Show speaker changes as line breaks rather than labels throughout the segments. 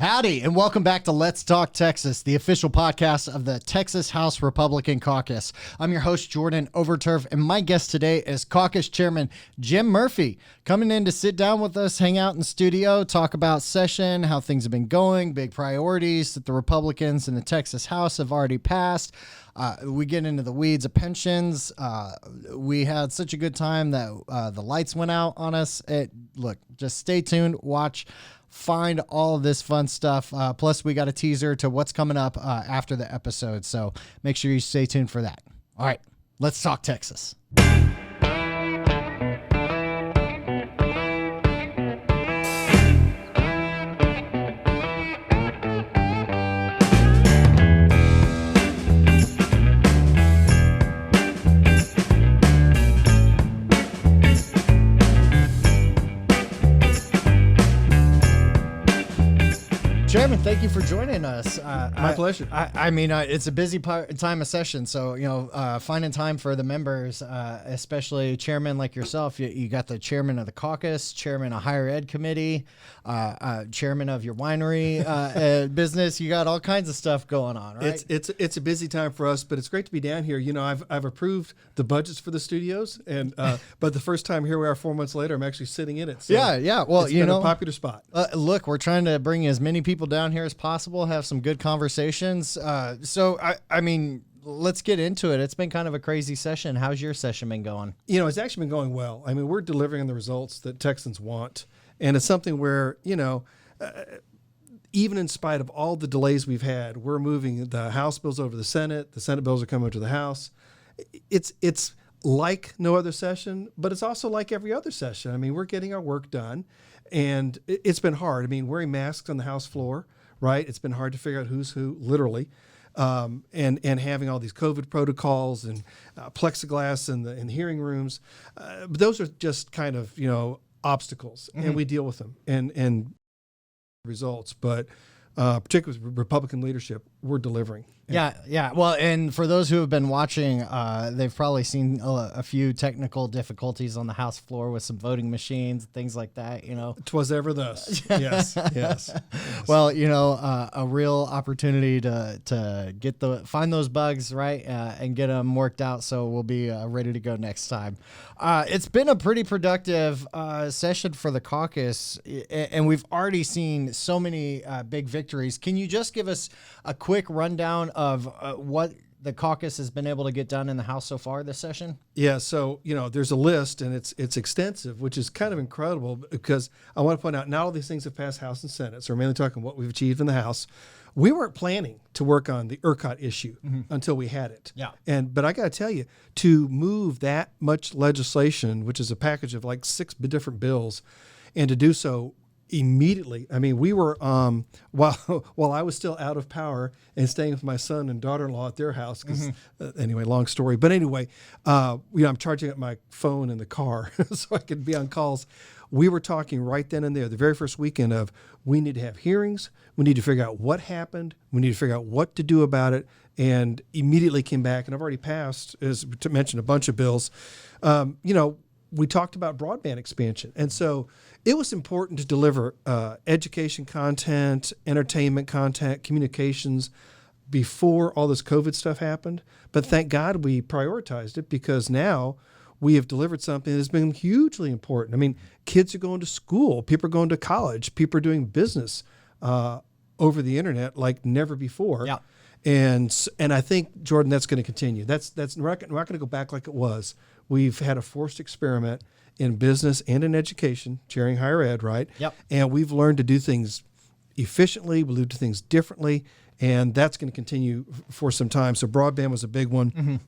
Howdy, and welcome back to Let's Talk Texas, the official podcast of the Texas House Republican Caucus. I'm your host, Jordan Overturf, and my guest today is Caucus Chairman Jim Murphy, coming in to sit down with us, hang out in studio, talk about session, how things have been going, big priorities that the Republicans in the Texas House have already passed. We get into the weeds of pensions. We had such a good time that the lights went out on us. Look, just stay tuned, watch, find all of this fun stuff. Plus, we got a teaser to what's coming up after the episode. So make sure you stay tuned for that. All right, let's talk Texas. Chairman, thank you for joining us.
My pleasure.
I mean, it's a busy time of session, so finding time for the members, especially chairman like yourself. You got the chairman of the caucus, chairman of higher ed committee, chairman of your winery business. You got all kinds of stuff going on, right?
It's a busy time for us, but it's great to be down here. You know, I've approved the budgets for the studios, and but the first time here we are 4 months later, I'm actually sitting in it. So
yeah. Well,
it's been a popular spot.
Look, we're trying to bring as many people down here as possible, have some good conversations. So I mean, let's get into it. It's been kind of a crazy session. How's your session been going?
You know, it's actually been going well. I mean, we're delivering on the results that Texans want, and it's something where, even in spite of all the delays we've had, we're moving the House bills over to the Senate bills are coming to the House. It's like no other session, but it's also like every other session. I mean, we're getting our work done, and it's been hard. I mean, wearing masks on the House floor, right? It's been hard to figure out who's who, literally, and having all these COVID protocols and plexiglass in the hearing rooms. But those are just kind of, obstacles, and we deal with them and results. But particularly with Republican leadership, we're delivering.
Yeah. Well, and for those who have been watching, they've probably seen a few technical difficulties on the House floor with some voting machines, things like that,
'Twas ever thus. Yes.
Well, a real opportunity to find those bugs, right, and get them worked out, so we'll be ready to go next time. It's been a pretty productive session for the caucus, and we've already seen so many big victories. Can you just give us a quick rundown of what the caucus has been able to get done in the House so far this session?
Yeah, so, there's a list, and it's extensive, which is kind of incredible, because I want to point out, not all these things have passed House and Senate, so we're mainly talking what we've achieved in the House. We weren't planning to work on the ERCOT issue until we had it.
Yeah.
But I got to tell you, to move that much legislation, which is a package of like 6 different bills, and to do so immediately. I mean, we were while I was still out of power and staying with my son and daughter-in-law at their house. Because anyway, long story. But anyway, I'm charging up my phone in the car so I could be on calls. We were talking right then and there, the very first weekend, of we need to have hearings. We need to figure out what happened. We need to figure out what to do about it. And immediately came back, and I've already passed, as to mention, a bunch of bills. We talked about broadband expansion. And so it was important to deliver education content, entertainment content, communications before all this COVID stuff happened. But thank God we prioritized it, because now we have delivered something that has been hugely important. I mean, kids are going to school, people are going to college, people are doing business over the internet like never before.
Yeah.
And I think, Jordan, that's going to continue. We're not going to go back like it was. We've had a forced experiment in business and in education, chairing higher ed, right?
Yep.
And we've learned to do things efficiently. We do things differently, and that's going to continue for some time. So broadband was a big one.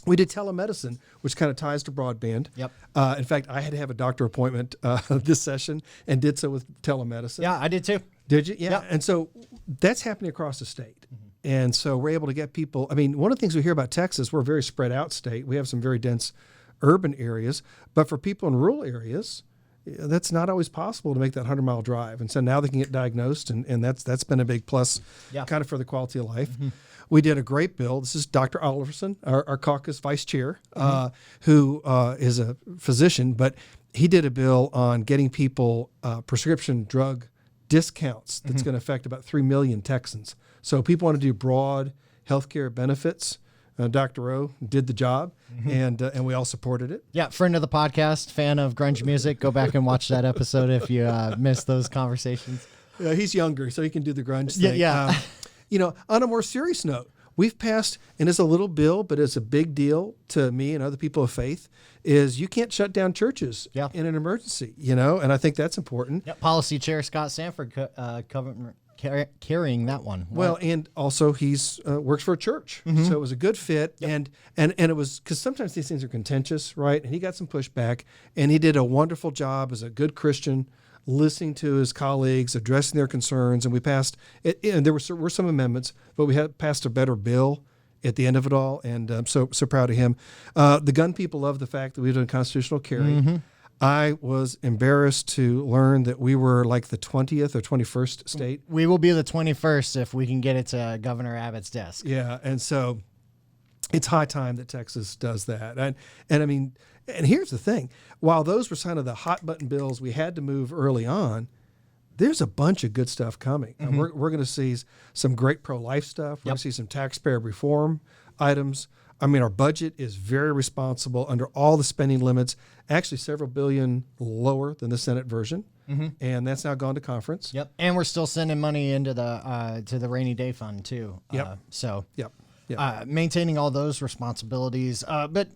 We did telemedicine, which kind of ties to broadband.
Yep.
In fact, I had to have a doctor appointment this session, and did so with telemedicine.
Yeah, I did too.
Did you? Yeah.
Yep.
And so that's happening across the state. And so we're able to get people. I mean, one of the things we hear about Texas, we're a very spread out state. We have some very dense urban areas, but for people in rural areas, that's not always possible to make that 100-mile drive. And so now they can get diagnosed, and that's been a big plus, kind of for the quality of life. We did a great bill. This is Dr. Oliverson, our caucus vice chair, who is a physician, but he did a bill on getting people prescription drug discounts that's going to affect about 3 million Texans. So people want to do broad healthcare benefits. Dr. O did the job, and we all supported it.
Yeah, friend of the podcast, fan of grunge music. Go back and watch that episode if you missed those conversations.
He's younger, so he can do the grunge thing.
Yeah.
On a more serious note, we've passed, and it's a little bill, but it's a big deal to me and other people of faith, is you can't shut down churches in an emergency, and I think that's important.
Yep. Policy Chair Scott Sanford carrying that one.
Well, and also he's works for a church, so it was a good fit, and it was, because sometimes these things are contentious, right? And he got some pushback, and he did a wonderful job as a good Christian, listening to his colleagues, addressing their concerns, and we passed it. And there were some amendments, but we had passed a better bill at the end of it all, and I'm so proud of him. The gun people love the fact that we've done constitutional carry. I was embarrassed to learn that we were like the 20th or 21st state.
We will be the 21st if we can get it to Governor Abbott's desk.
Yeah, and so it's high time that Texas does that. And I mean, and here's the thing. While those were kind of the hot button bills we had to move early on, there's a bunch of good stuff coming. And we're going to see some great pro-life stuff. We're going to see some taxpayer reform items. I mean, our budget is very responsible under all the spending limits, actually several billion lower than the Senate version. And that's now gone to conference.
Yep. And we're still sending money into the to the rainy day fund too. Maintaining all those responsibilities. But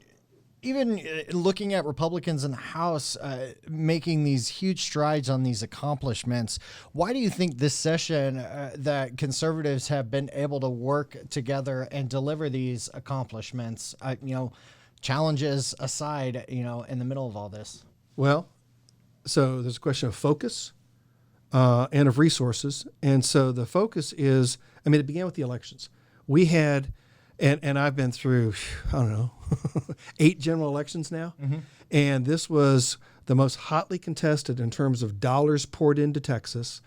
even looking at Republicans in the House making these huge strides on these accomplishments, why do you think this session that conservatives have been able to work together and deliver these accomplishments, challenges aside, in the middle of all this?
Well, so there's a question of focus and of resources. And so the focus is, it began with the elections. We had, and I've been through, 8 general elections now. And this was the most hotly contested in terms of dollars poured into Texas.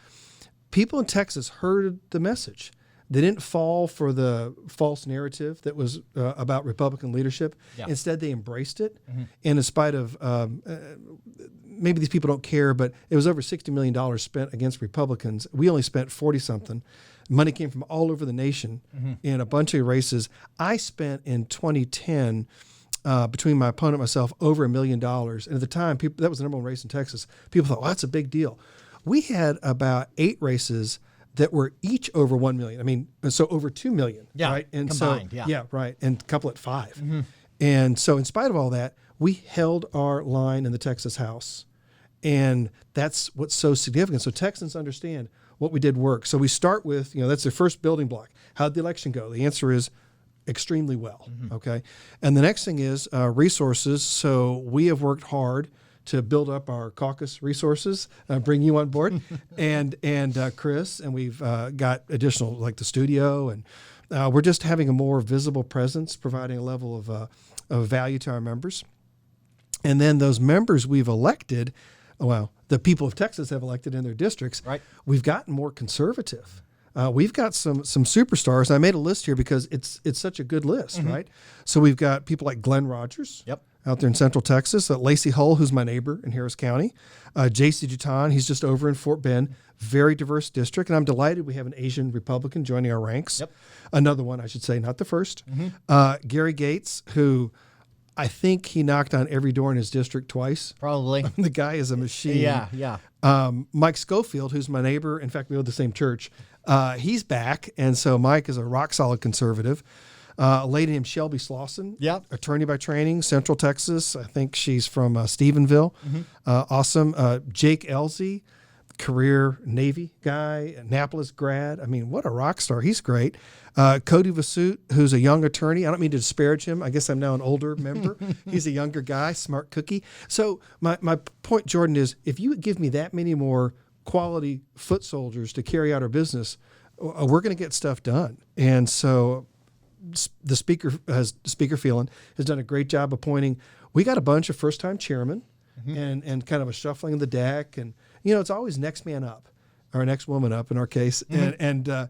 People in Texas heard the message. They didn't fall for the false narrative that was about Republican leadership. Instead, they embraced it. And in spite of, maybe these people don't care, but it was over $60 million spent against Republicans. We only spent 40-something. Money came from all over the nation in a bunch of races. I spent in 2010, between my opponent and myself, over $1 million. And at the time, that was the number one race in Texas. People thought, well, that's a big deal. We had about 8 races that were each over 1 million. So over 2 million, right? And
combined,
right. And a couple at 5. And so in spite of all that, we held our line in the Texas House. And that's what's so significant. So Texans understand what we did work. So we start with, that's the first building block. How'd the election go? The answer is extremely well, okay? And the next thing is resources. So we have worked hard to build up our caucus resources, bring you on board, and Chris, and we've got additional, like the studio, and we're just having a more visible presence, providing a level of value to our members. And then those members we've elected, the people of Texas have elected in their districts,
right?
We've gotten more conservative. We've got some superstars. I made a list here because it's such a good list, right? So we've got people like Glenn Rogers, out there in Central Texas, Lacey Hull, who's my neighbor in Harris County, J.C. Jutan, he's just over in Fort Bend, very diverse district, and I'm delighted we have an Asian Republican joining our ranks. Another one, I should say, not the first. Gary Gates, who I think he knocked on every door in his district twice.
Probably.
The guy is a machine. Mike Schofield, who's my neighbor, in fact, we go to the same church, he's back, and so Mike is a rock-solid conservative. A lady named Shelby Slauson, attorney by training, Central Texas. I think she's from Stephenville. Awesome. Jake Elsie, career Navy guy, Annapolis grad. What a rock star. He's great. Cody Vasut, who's a young attorney. I don't mean to disparage him. I guess I'm now an older member. He's a younger guy, smart cookie. So my point, Jordan, is if you give me that many more quality foot soldiers to carry out our business, we're going to get stuff done. And so the Speaker Phelan has done a great job appointing. We got a bunch of first-time chairmen and kind of a shuffling of the deck. And, it's always next man up, or next woman up in our case. And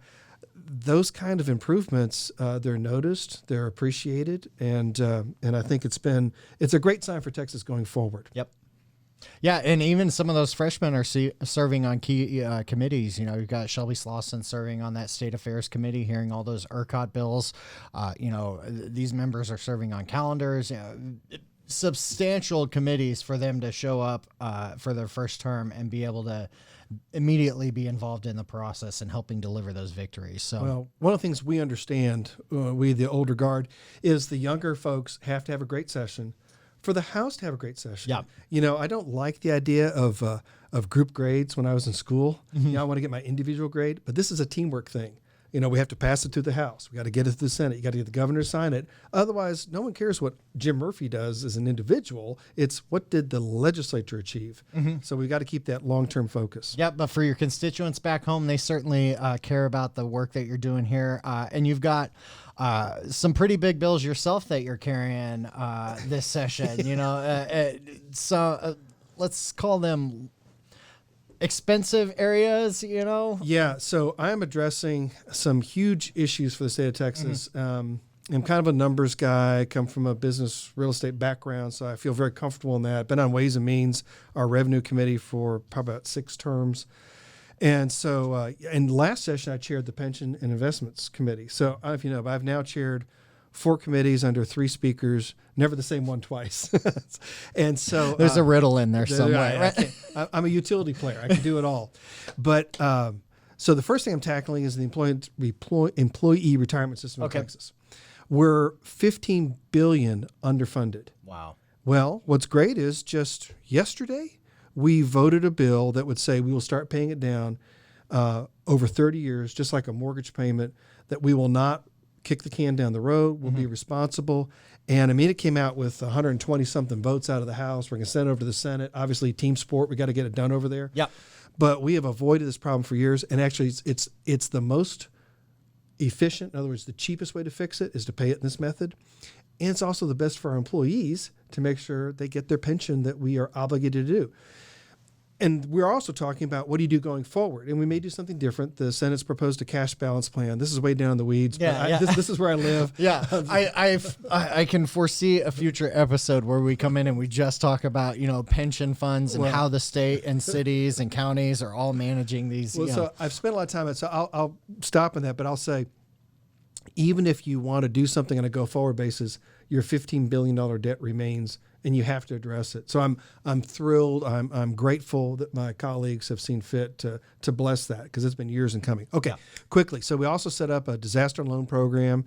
those kind of improvements, they're noticed, they're appreciated. And I think it's a great sign for Texas going forward.
Yeah, and even some of those freshmen are serving on key committees. You know, you've got Shelby Slauson serving on that State Affairs Committee, hearing all those ERCOT bills. These members are serving on calendars. Substantial committees for them to show up for their first term and be able to immediately be involved in the process and helping deliver those victories. So,
well, one of the things we understand, we the older guard, is the younger folks have to have a great session for the House to have a great session.
Yeah.
You know, I don't like the idea of group grades when I was in school.
Mm-hmm.
You know, I want to get my individual grade, but this is a teamwork thing. You know, we have to pass it through the House. We got to get it to the Senate. You got to get the governor to sign it. Otherwise, no one cares what Jim Murphy does as an individual. It's what did the legislature achieve. Mm-hmm. So we got to keep that long-term focus.
Yeah, but for your constituents back home, they certainly care about the work that you're doing here. And you've got some pretty big bills yourself that you're carrying this session. You know, let's call them expensive areas, you know?
Yeah, so I'm addressing some huge issues for the state of Texas. Mm-hmm. I'm kind of a numbers guy, come from a business real estate background, so I feel very comfortable in that. Been on Ways and Means, our revenue committee, for probably about 6 terms. And so, in last session, I chaired the Pension and Investments Committee. So, I don't know if you know, but I've now chaired 4 committees under 3 speakers, never the same one twice. And so
there's a riddle in there somewhere.
I'm a utility player. I can do it all. But so the first thing I'm tackling is the employee retirement system in Texas. We're $15 billion underfunded.
Wow.
Well, what's great is just yesterday we voted a bill that would say we will start paying it down over 30 years, just like a mortgage payment, that we will not kick the can down the road. We'll be responsible. And I mean, it came out with 120-something votes out of the House. We're going to send it over to the Senate. Obviously, team sport. We got to get it done over there.
Yep.
But we have avoided this problem for years. And actually, it's the most efficient. In other words, the cheapest way to fix it is to pay it in this method. And it's also the best for our employees to make sure they get their pension that we are obligated to do. And we're also talking about what do you do going forward? And we may do something different. The Senate's proposed a cash balance plan. This is way down in the weeds, but this is where I live.
Yeah, I can foresee a future episode where we come in and we just talk about, pension funds and how the state and cities and counties are all managing these.
Well, so I've spent a lot of time on it, so I'll stop on that, but I'll say, even if you want to do something on a go-forward basis, your $15 billion debt remains, and you have to address it. So I'm thrilled. I'm grateful that my colleagues have seen fit to bless that, because it's been years in coming. Okay, quickly. So we also set up a disaster loan program.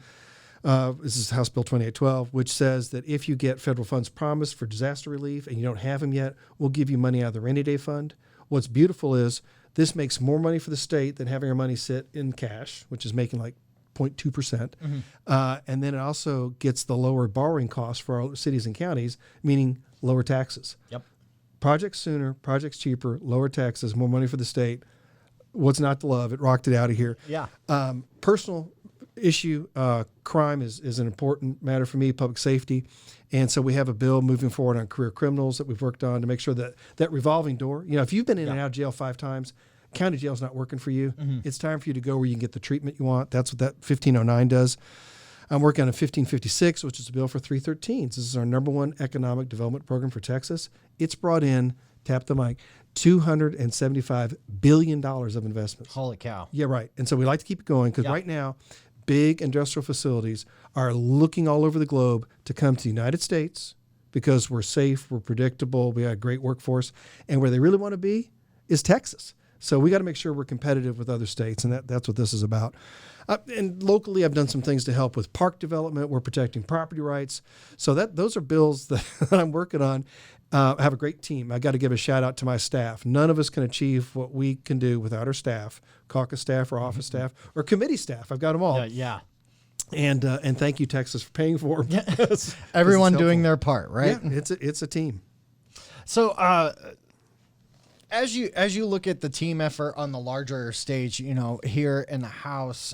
This is House Bill 2812, which says that if you get federal funds promised for disaster relief and you don't have them yet, we'll give you money out of the rainy day fund. What's beautiful is this makes more money for the state than having our money sit in cash, which is making like 0.2%. And then it also gets the lower borrowing costs for our cities and counties, meaning lower taxes.
Yep.
Projects sooner, projects cheaper, lower taxes, more money for the state. What's not to love? It rocked it out of here.
Yeah.
Personal issue, crime is an important matter for me, public safety. And so we have a bill moving forward on career criminals that we've worked on to make sure that that revolving door, if you've been in and out of jail 5 times, county jail's not working for you. It's time for you to go where you can get the treatment you want. That's what that 1509 does. I'm working on a 1556, which is a bill for 313s. This is our #1 economic development program for Texas. It's brought in, tap the mic, $275 billion of investments.
Holy cow.
Yeah, right. And so we like to keep it going because right now, big industrial facilities are looking all over the globe to come to the United States because we're safe, we're predictable, we have a great workforce, and where they really want to be is Texas. So we got to make sure we're competitive with other states, and that's what this is about. And locally, I've done some things to help with park development. We're protecting property rights. So those are bills that I'm working on. I have a great team. I got to give a shout out to my staff. None of us can achieve what we can do without our staff, caucus staff or office staff or committee staff. I've got them all.
Yeah.
And thank you, Texas, for paying for them.
Everyone doing their part, right?
Yeah, it's a team.
So, As you look at the team effort on the larger stage, here in the House,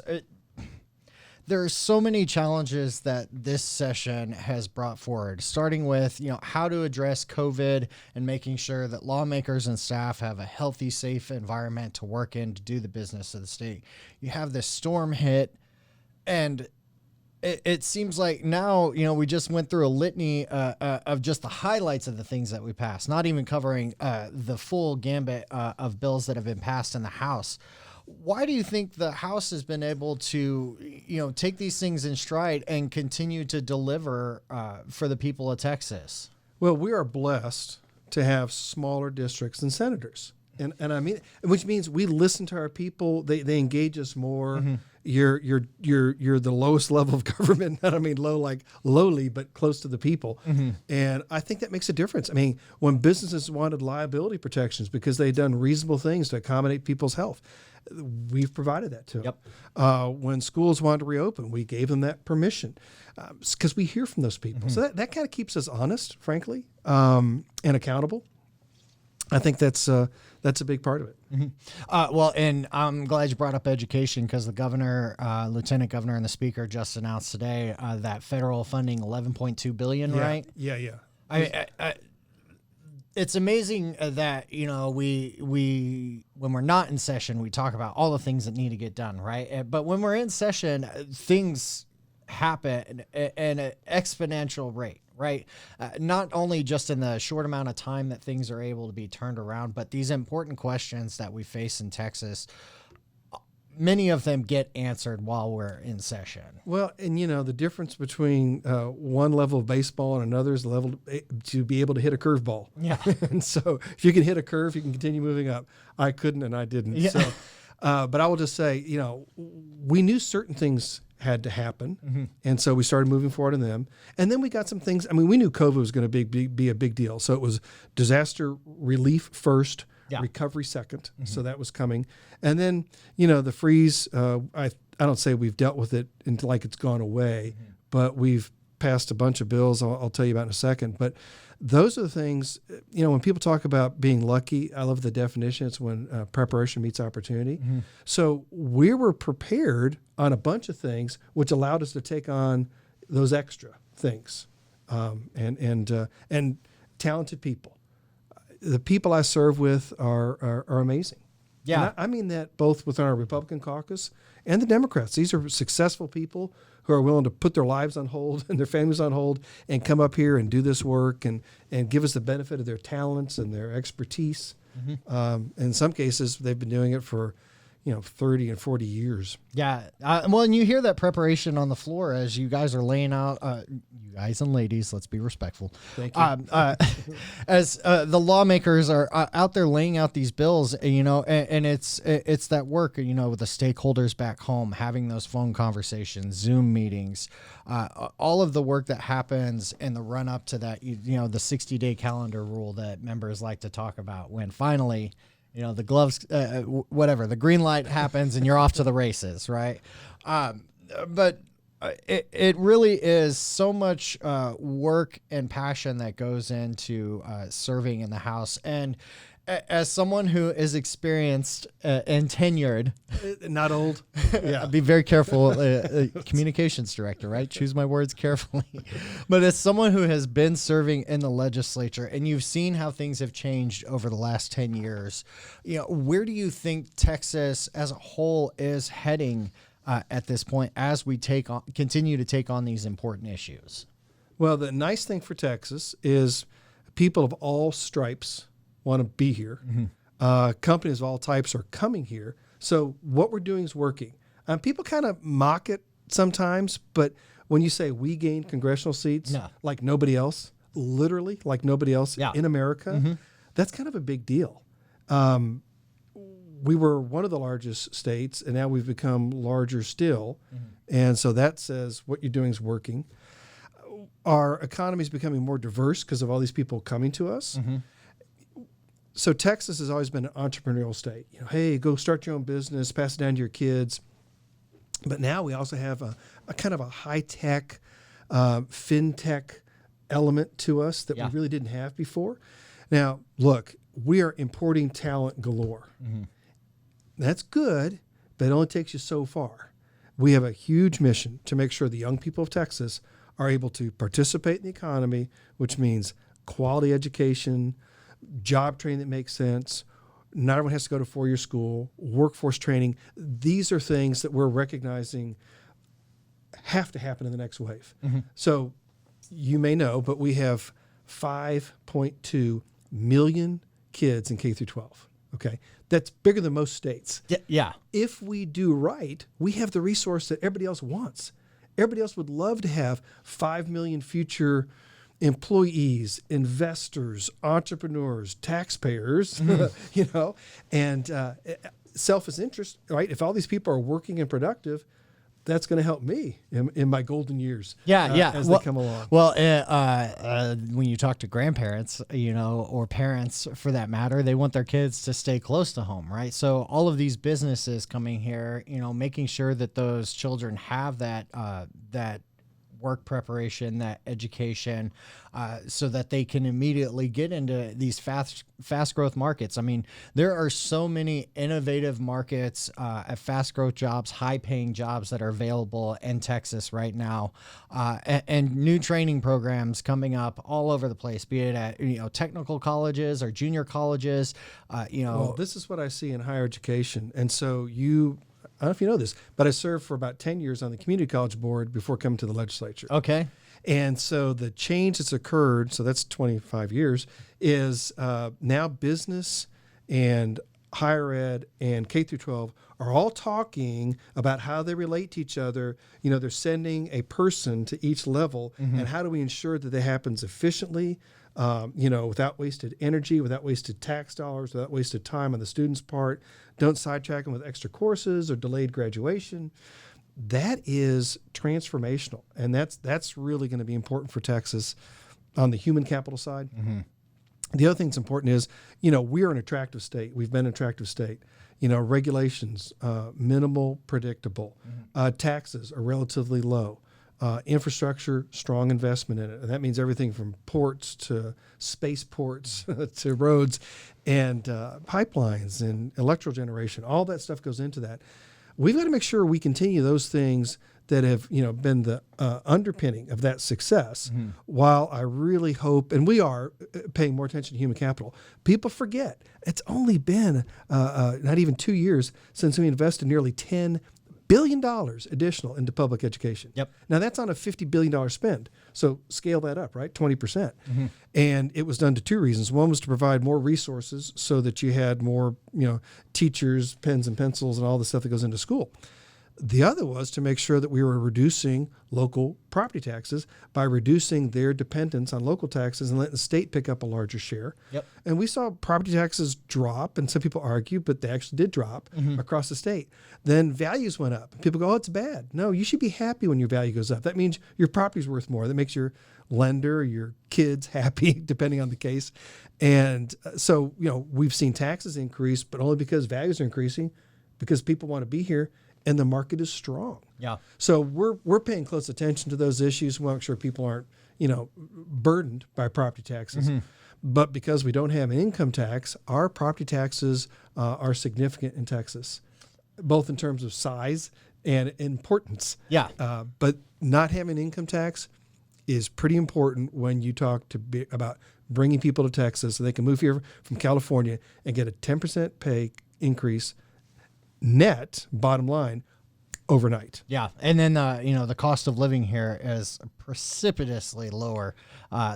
there are so many challenges that this session has brought forward, starting with, how to address COVID and making sure that lawmakers and staff have a healthy, safe environment to work in to do the business of the state. You have this storm hit, and it seems like now, we just went through a litany of just the highlights of the things that we passed, not even covering the full gambit of bills that have been passed in the House. Why do you think the House has been able to, take these things in stride and continue to deliver for the people of Texas?
Well, we are blessed to have smaller districts and senators. And I mean, which means we listen to our people. They engage us more. Mm-hmm. You're the lowest level of government. Not I mean low like lowly, but close to the people. Mm-hmm. And I think that makes a difference. I mean, when businesses wanted liability protections because they'd done reasonable things to accommodate people's health, we've provided that to them. Yep. When schools wanted to reopen, we gave them that permission because we hear from those people. Mm-hmm. So that kind of keeps us honest, frankly, and accountable. I think that's a big part of it.
Mm-hmm. Well, and I'm glad you brought up education because the governor, lieutenant governor, and the speaker just announced today that federal funding $11.2 billion.
Yeah.
Right?
Yeah.
I it's amazing that we when we're not in session we talk about all the things that need to get done, right? But when we're in session, things happen at an exponential rate. Right. Not only just in the short amount of time that things are able to be turned around, but these important questions that we face in Texas, many of them get answered while we're in session.
Well, and the difference between one level of baseball and another is the level to be able to hit a curveball.
Yeah.
And so if you can hit a curve, you can continue moving up. I couldn't and I didn't. Yeah. So, but I will just say, we knew certain things had to happen. Mm-hmm. And so we started moving forward on them. And then we got some things. I mean, we knew COVID was going to be a big deal. So it was disaster relief first, recovery second. Mm-hmm. So that was coming. And then, the freeze, I don't say we've dealt with it until like it's gone away, mm-hmm. but we've passed a bunch of bills I'll tell you about in a second. But those are the things, when people talk about being lucky, I love the definition. It's when preparation meets opportunity. Mm-hmm. So we were prepared on a bunch of things, which allowed us to take on those extra things, and talented people. The people I serve with are amazing.
Yeah,
and I mean that both within our Republican caucus and the Democrats. These are successful people who are willing to put their lives on hold and their families on hold and come up here and do this work and give us the benefit of their talents and their expertise. Mm-hmm. In some cases, they've been doing it for 30 and 40 years.
Yeah. Well, and you hear that preparation on the floor as you guys are laying out, you guys and ladies, let's be respectful.
Thank you.
As the lawmakers are out there laying out these bills, and it's that work, with the stakeholders back home, having those phone conversations, Zoom meetings, all of the work that happens in the run up to that, the 60-day calendar rule that members like to talk about when finally, the gloves, whatever, the green light happens and you're off to the races, right? But it really is so much work and passion that goes into serving in the House. And as someone who is experienced and tenured,
not old,
yeah, be very careful. Communications director, right? Choose my words carefully. But as someone who has been serving in the legislature and you've seen how things have changed over the last 10 years, where do you think Texas as a whole is heading at this point as we continue to take on these important issues?
Well, the nice thing for Texas is people of all stripes want to be here. Mm-hmm. Companies of all types are coming here. So what we're doing is working. People kind of mock it sometimes, but when you say we gained congressional seats like nobody else, literally like nobody else in America, mm-hmm. that's kind of a big deal. We were one of the largest states, and now we've become larger still. Mm-hmm. And so that says what you're doing is working. Our economy is becoming more diverse because of all these people coming to us. Mm-hmm. So Texas has always been an entrepreneurial state. Hey, go start your own business, pass it down to your kids. But now we also have a kind of a high-tech, fintech element to us that we really didn't have before. Now, look, we are importing talent galore. Mm-hmm. That's good, but it only takes you so far. We have a huge mission to make sure the young people of Texas are able to participate in the economy, which means quality education, job training that makes sense. Not everyone has to go to four-year school, workforce training. These are things that we're recognizing have to happen in the next wave. So you may know, but we have 5.2 million kids in K through 12. Okay. That's bigger than most states.
Yeah.
If we do right, we have the resource that everybody else wants. Everybody else would love to have 5 million future employees, investors, entrepreneurs, taxpayers, and selfish interest, right? If all these people are working and productive, that's going to help me in my golden years. As they come along.
Well, when you talk to grandparents, or parents for that matter, they want their kids to stay close to home, right? So all of these businesses coming here, making sure that those children have that work preparation, that education, so that they can immediately get into these fast growth markets. I mean, there are so many innovative markets, fast growth jobs, high paying jobs that are available in Texas right now, and new training programs coming up all over the place, be it at technical colleges or junior colleges.
Well, this is what I see in higher education, and so I don't know if you know this, but I served for about 10 years on the community college board before coming to the legislature.
Okay.
And so the change that's occurred, so that's 25 years, is now business and higher ed and K through 12 are all talking about how they relate to each other. They're sending a person to each level, and how do we ensure that that happens efficiently, without wasted energy, without wasted tax dollars, without wasted time on the student's part. Don't sidetrack them with extra courses or delayed graduation. That is transformational, and that's really going to be important for Texas on the human capital side. The other thing that's important is, we're an attractive state. We've been an attractive state. Regulations, minimal, predictable. Taxes are relatively low. Infrastructure, strong investment in it. And that means everything from ports to spaceports to roads and pipelines and electrical generation. All that stuff goes into that. We've got to make sure we continue those things that have been the underpinning of that success. While I really hope, and we are paying more attention to human capital, people forget it's only been not even 2 years since we invested nearly $10 billion additional into public education.
Yep.
Now that's on a $50 billion spend. So scale that up, right? 20%. And it was done to two reasons. One was to provide more resources so that you had more, teachers, pens and pencils and all the stuff that goes into school. The other was to make sure that we were reducing local property taxes by reducing their dependence on local taxes and letting the state pick up a larger share.
Yep.
And we saw property taxes drop, and some people argue, but they actually did drop across the state. Then values went up. People go, oh, it's bad. No, you should be happy when your value goes up. That means your property's worth more. That makes your lender, your kids happy, depending on the case. And so, we've seen taxes increase, but only because values are increasing, because people want to be here. And the market is strong.
Yeah.
So we're paying close attention to those issues. We want to make sure people aren't, burdened by property taxes. But because we don't have an income tax, our property taxes are significant in Texas, both in terms of size and importance.
Yeah.
But not having an income tax is pretty important when you talk about bringing people to Texas so they can move here from California and get a 10% pay increase net, bottom line, overnight.
Yeah, and then the cost of living here is precipitously lower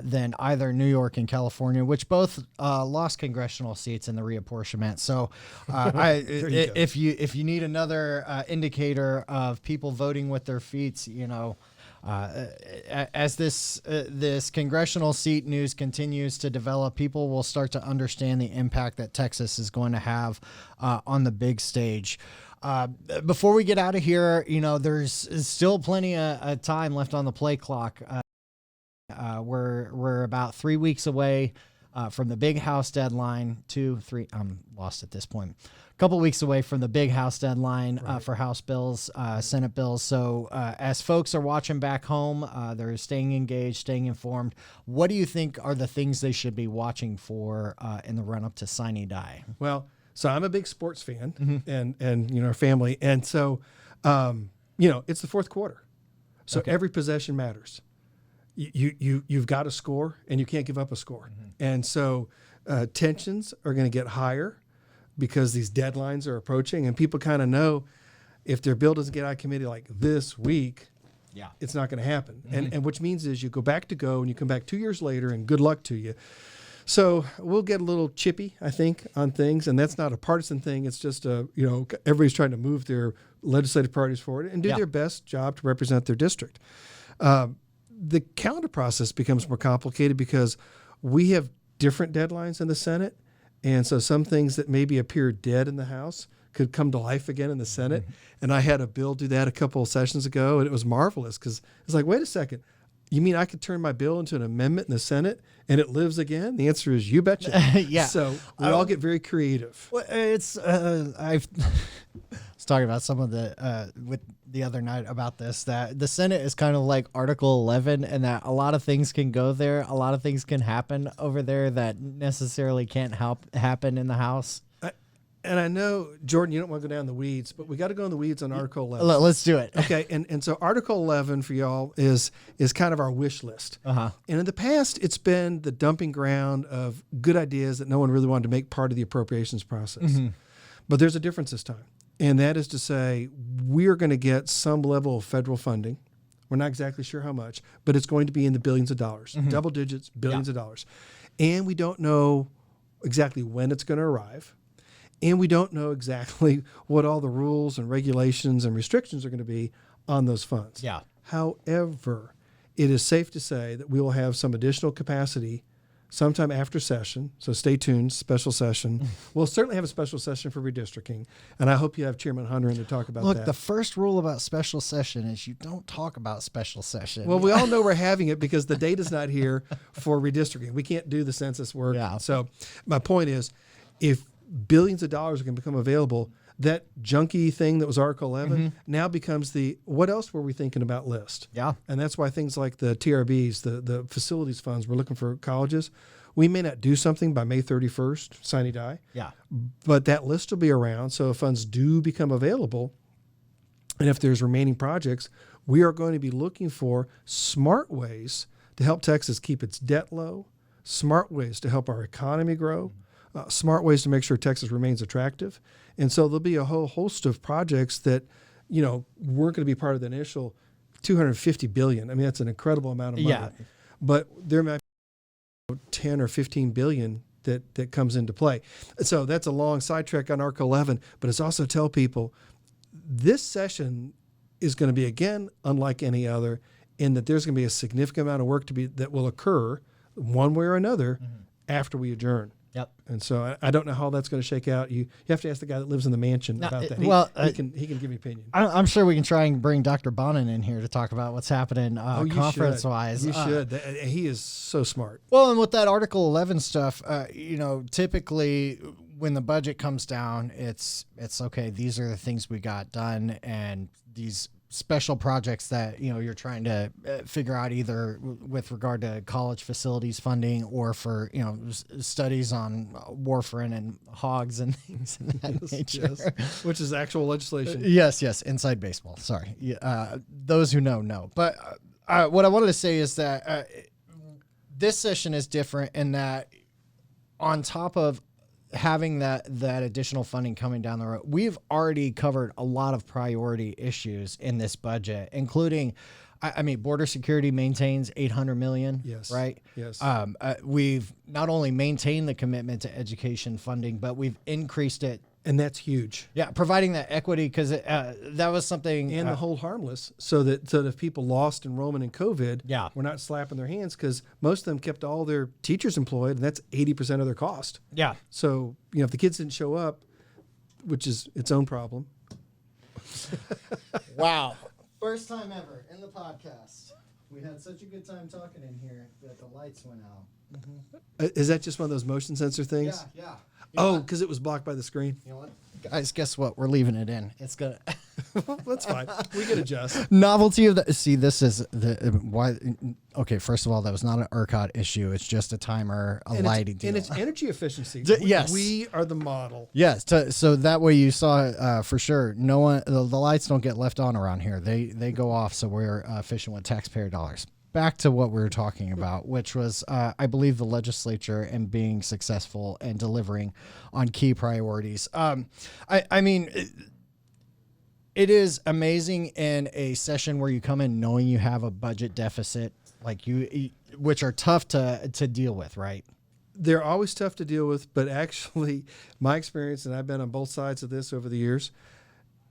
than either New York and California, which both lost congressional seats in the reapportionment. So, if you need another indicator of people voting with their feet, as this congressional seat news continues to develop, people will start to understand the impact that Texas is going to have on the big stage. Before we get out of here, there's still plenty of time left on the play clock. We're about 3 weeks away from the big House deadline. 2, 3. I'm lost at this point. Couple weeks away from the big House deadline for House bills, Senate bills. So as folks are watching back home, they're staying engaged, staying informed. What do you think are the things they should be watching for in the run up to sine die?
Well, so I'm a big sports fan and our family. And so, it's the fourth quarter. So every possession matters. You've got to score and you can't give up a score. And so tensions are going to get higher because these deadlines are approaching, and people kind of know if their bill doesn't get out of committee like this week,
Yeah.
it's not going to happen. And which means is you go back to go and you come back 2 years later and good luck to you. So we'll get a little chippy, I think, on things, and that's not a partisan thing. It's just everybody's trying to move their legislative priorities forward and do their best job to represent their district. The calendar process becomes more complicated because we have different deadlines in the Senate, and so some things that maybe appear dead in the House could come to life again in the Senate. And I had a bill do that a couple of sessions ago, and it was marvelous because it's like, wait a second. You mean I could turn my bill into an amendment in the Senate and it lives again? The answer is you betcha.
Yeah.
So we all get very creative.
Well, it's I was talking about some of the with the other night about this, that the Senate is kind of like Article 11, and that a lot of things can go there, a lot of things can happen over there that necessarily can't happen in the House.
And I know, Jordan, you don't want to go down the weeds, but we got to go in the weeds on Article 11.
Let's do it.
Okay, and so Article 11 for y'all is kind of our wish list.
Uh-huh.
And in the past, it's been the dumping ground of good ideas that no one really wanted to make part of the appropriations process. But there's a difference this time, and that is to say we're going to get some level of federal funding. We're not exactly sure how much, but it's going to be in the billions of dollars, double digits, billions of dollars. And we don't know exactly when it's going to arrive. And we don't know exactly what all the rules and regulations and restrictions are going to be on those funds.
Yeah.
However, it is safe to say that we will have some additional capacity sometime after session. So stay tuned, special session. We'll certainly have a special session for redistricting. And I hope you have Chairman Hunter in to talk about that.
Look, the first rule about special session is you don't talk about special session.
Well, we all know we're having it because the data's not here for redistricting. We can't do the census work.
Yeah.
So my point is, if billions of dollars are going to become available, that junky thing that was Article 11 now becomes the what else were we thinking about list.
Yeah.
And that's why things like the TRBs, the facilities funds we're looking for colleges, we may not do something by May 31st, sine die.
Yeah.
But that list will be around. So if funds do become available, and if there's remaining projects, we are going to be looking for smart ways to help Texas keep its debt low, smart ways to help our economy grow, smart ways to make sure Texas remains attractive. And so there'll be a whole host of projects that, weren't going to be part of the initial $250 billion. I mean, that's an incredible amount of money.
Yeah.
But there might be 10 or 15 billion that comes into play. So that's a long sidetrack on Article 11, but it's also tell people this session is going to be, again, unlike any other, in that there's going to be a significant amount of work that will occur one way or another after we adjourn.
Yep.
And so I don't know how that's going to shake out. You have to ask the guy that lives in the mansion about that. He can give you opinion.
I'm sure we can try and bring Dr. Bonin in here to talk about what's happening conference-wise.
You should. He is so smart.
Well, and with that Article 11 stuff, typically when the budget comes down, it's okay. These are the things we got done, and these special projects that you're trying to figure out either with regard to college facilities funding or for studies on warfarin and hogs and things of that nature.
Yes. Which is actual legislation.
Yes, inside baseball. Sorry, those who know. But what I wanted to say is that this session is different in that on top of having that additional funding coming down the road, we've already covered a lot of priority issues in this budget, including, border security maintains $800 million.
Yes.
Right.
Yes.
We've not only maintained the commitment to education funding, but we've increased it.
And that's huge.
Yeah, providing that equity because that was something.
And the hold harmless, so that if people lost enrollment in COVID,
Yeah.
we're not slapping their hands because most of them kept all their teachers employed, and that's 80% of their cost.
Yeah.
So if the kids didn't show up, which is its own problem.
Wow. First time ever in the podcast. We had such a good time talking in here that the lights went out.
Is that just one of those motion sensor things?
Yeah.
Because it was blocked by the screen.
You know what? Guys, guess what? We're leaving it in. It's gonna.
That's fine. We can adjust.
Novelty of the. See, this is the why. Okay, first of all, that was not an ERCOT issue. It's just a timer, lighting deal.
And it's energy efficiency.
Yes,
we are the model.
Yes, so that way you saw for sure. No one, the lights don't get left on around here. They go off, so we're efficient with taxpayer dollars. Back to what we were talking about, which was, I believe, the legislature and being successful and delivering on key priorities. It is amazing in a session where you come in knowing you have a budget deficit, like which are tough to deal with, right?
They're always tough to deal with, but actually, my experience, and I've been on both sides of this over the years,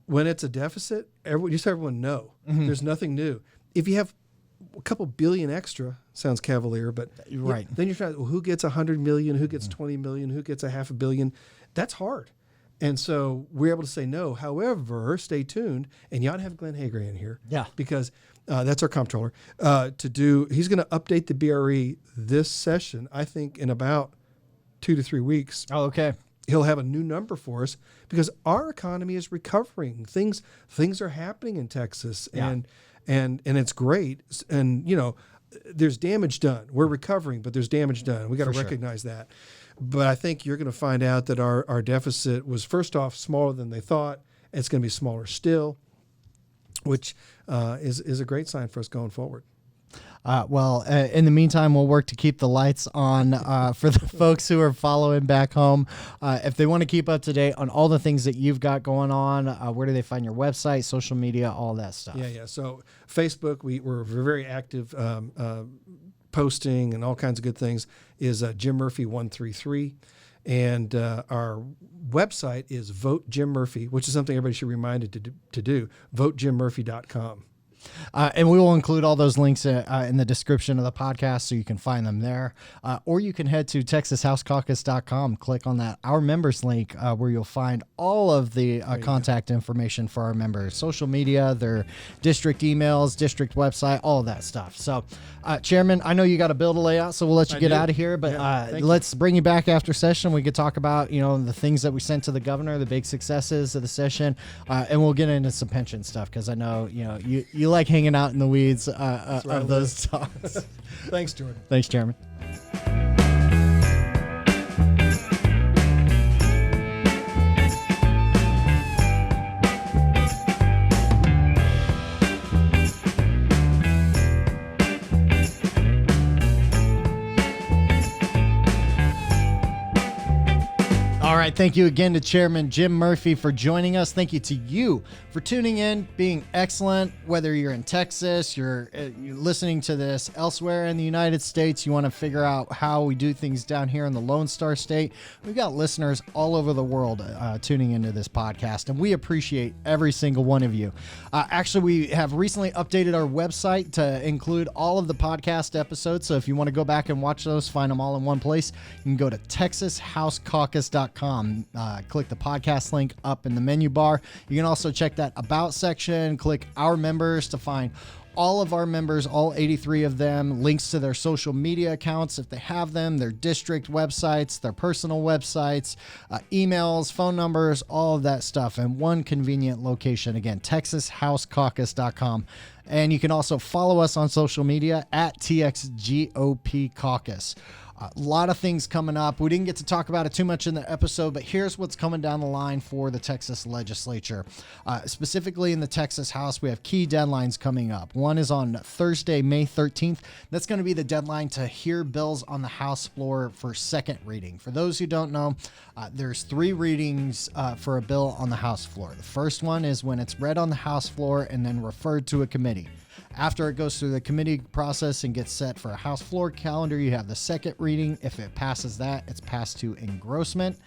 when it's a deficit, everyone know. There's nothing new. If you have a couple billion extra, sounds cavalier, but
right.
Then you're trying, well, who gets 100 million, who gets 20 million, who gets a half a billion? That's hard. And so we're able to say no. However, stay tuned, and you ought to have Glenn Hager in here.
Yeah.
Because that's our comptroller. He's going to update the BRE this session, I think, in about 2 to 3 weeks.
Oh, okay.
He'll have a new number for us because our economy is recovering. Things are happening in Texas, and it's great. And there's damage done. We're recovering, but there's damage done. We got to recognize that. But I think you're going to find out that our deficit was, first off, smaller than they thought. It's going to be smaller still, which is a great sign for us going forward.
In the meantime, we'll work to keep the lights on for the folks who are following back home. If they want to keep up to date on all the things that you've got going on, where do they find your website, social media, all that stuff?
Yeah. So Facebook, we're very active, posting and all kinds of good things, is Jim Murphy 133. And our website is Vote Jim Murphy, which is something everybody should be reminded to do, votejimMurphy.com.
And we will include all those links in the description of the podcast so you can find them there. Or you can head to TexasHouseCaucus.com, click on that Our Members link where you'll find all of the contact information for our members, social media, their district emails, district website, all of that stuff. So, Chairman, I know you got a bill to lay out, so we'll let you get out of here. But let's bring you back after session. We could talk about, the things that we sent to the governor, the big successes of the session, and we'll get into some pension stuff because I know, you like hanging out in the weeds of those talks.
Thanks, Jordan.
Thanks, Chairman. All right. Thank you again to Chairman Jim Murphy for joining us. Thank you to you for tuning in, being excellent. Whether you're in Texas, you're listening to this elsewhere in the United States, you want to figure out how we do things down here in the Lone Star State. We've got listeners all over the world tuning into this podcast, and we appreciate every single one of you. Actually, we have recently updated our website to include all of the podcast episodes. So if you want to go back and watch those, find them all in one place, you can go to TexasHouseCaucus.com. Click the podcast link up in the menu bar. You can also check that About section, click Our Members to find all of our members, all 83 of them, links to their social media accounts if they have them, their district websites, their personal websites, emails, phone numbers, all of that stuff in one convenient location. Again, TexasHouseCaucus.com. And you can also follow us on social media at TXGOP Caucus. A lot of things coming up. We didn't get to talk about it too much in the episode, but here's what's coming down the line for the Texas legislature. Specifically in the Texas House, we have key deadlines coming up. One is on Thursday, May 13th. That's going to be the deadline to hear bills on the House floor for second reading. For those who don't know, there's 3 readings for a bill on the House floor. The first one is when it's read on the House floor and then referred to a committee. After it goes through the committee process and gets set for a House floor calendar, you have the second reading. If it passes that, it's passed to engrossment.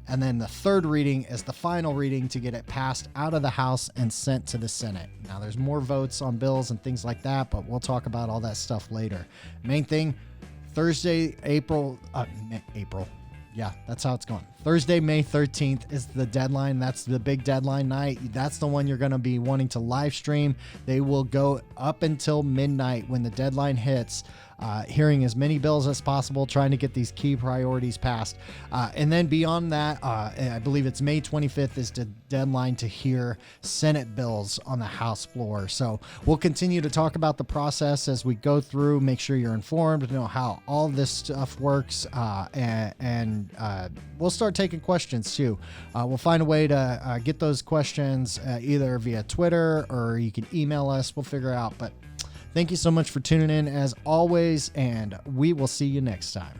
And then the third reading is the final reading to get it passed out of the House and sent to the Senate. Now, there's more votes on bills and things like that, but we'll talk about all that stuff later. Main thing, Thursday, April. Yeah, that's how it's going. Thursday, May 13th is the deadline. That's the big deadline night. That's the one you're going to be wanting to live stream. They will go up until midnight when the deadline hits, hearing as many bills as possible, trying to get these key priorities passed. And then beyond that, I believe it's May 25th is the deadline to hear Senate bills on the House floor. So we'll continue to talk about the process as we go through, make sure you're informed, know how all this stuff works, and we'll start taking questions too. We'll find a way to get those questions either via Twitter or you can email us. We'll figure it out. But thank you so much for tuning in as always, and we will see you next time.